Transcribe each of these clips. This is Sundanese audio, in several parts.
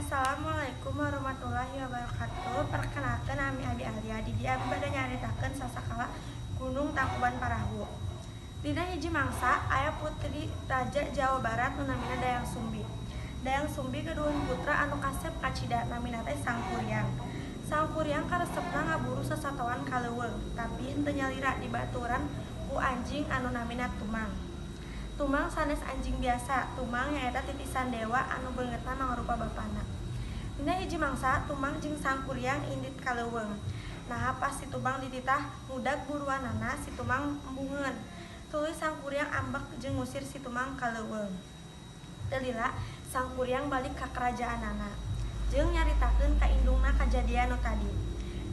Assalamualaikum warahmatullahi wabarakatuh. Perkenalkan nami Abi Alia. Di dia bada nyaritakeun sasakala Gunung Tangkuban Parahu. Dina hiji mangsa aya putri Raja Jawa Barat nu namina Dayang Sumbi. Dayang Sumbi kaduhun putra anu kasep kacida namina teh Sangkuriang. Sangkuriang karesepna ngaburu sasatawan kaleuweung, tapi henteu nyalira di baturan ku anjing anu namina Tumang. Tumang sanes anjing biasa, Tumang nyaeta titisan dewa anu beungeutna mangrupa bapana. Dina hiji mangsa Tumang jeung Sangkuriang indit kaleuweung. Nah pas si Tumang dititah mudag buruanana, si Tumang embungeun. Tuluy Sangkuriang ambek jeung ngusir si Tumang kaleuweung. Teu lila Sangkuriang balik ka kerajaanana jeung nyaritakeun ka indungna kajadian nu tadi.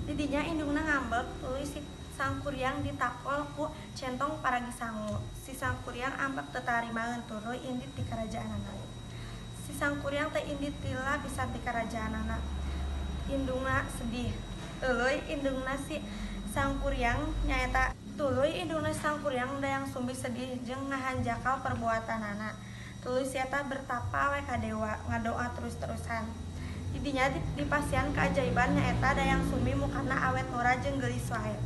Di dinya indungna ngambek, tuluy si Sangkuriang ditakol ku centong paragi sangu. Si Sangkuriang ambek teu tarimaeun tuluy indit di kerajaanana. Si Sangkuriang teh indit lila pisan di kerajaanana. Indungna sedih. Tuluy indungna si Sangkuriang nyaeta Sangkuriang Dayang Sumbi sedih jeung ngahanjakal perbuatanana. Tuluy sieta bertapa we ka dewa, ngadoa terus-terusan. Di dinya dipasian keajaiban nyaeta Dayang Sumbi mukana awet nora jeung geulis wae.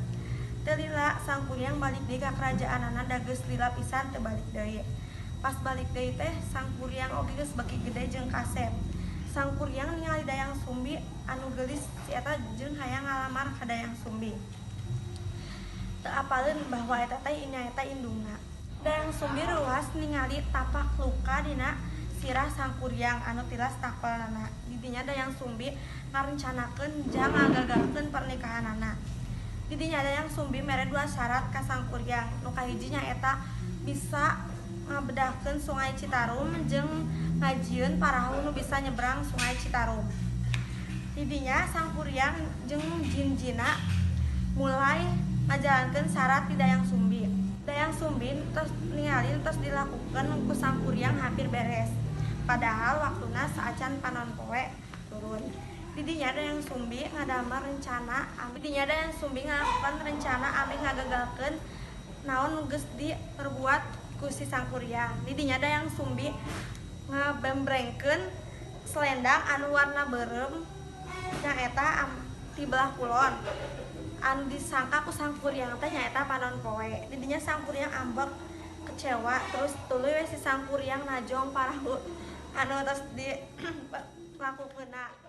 Teu lila Sangkuriang balik deui ka kerajaanana da geus lila pisan teu balik deui. Pas balik deui teh Sangkuriang oge geus beki gede jeung kasep. Sangkuriang ningali Dayang Sumbi anu geulis sieta jeung hayang ngalamar ka Dayang Sumbi. Teu apaleun bahwa eta teh nyaeta indungna. Dayang Sumbi ruas ningali tapak luka dina sirah Sangkuriang anu tilas takolna. Di dinya Dayang Sumbi ngarencanakeun jang ngagagalkeun pernikahanana. Di dinya Dayang Sumbi mere dua syarat ka Sangkuriang. Nu kahiji nyaeta bisa ngabedahkeun Sungai Citarum jeung ngajieun parahu nu bisa nyebrang Sungai Citarum. Di dinya Sangkuriang jeung jin-jina mulai ngajalankeun syarat di Dayang Sumbi. Dayang Sumbi terus ningali terus dilakukan ku Sangkuriang hampir beres. Padahal waktuna saacan panon poe turun. Di dinya Dayang Sumbi ngalakukan rencana ame ngagagalkeun naon geus diperbuat ku si Sangkuriang. Di dinya Dayang Sumbi ngabembrengkeun selendang anu warna beureum nyaeta ti belah kulon. Anu disangka ku Sangkuriang teh nyaeta panon poe. Di dinya Sangkuriang ambek kecewa, terus tuluy we si Sangkuriang najong parahu anu tos di lakukeunna.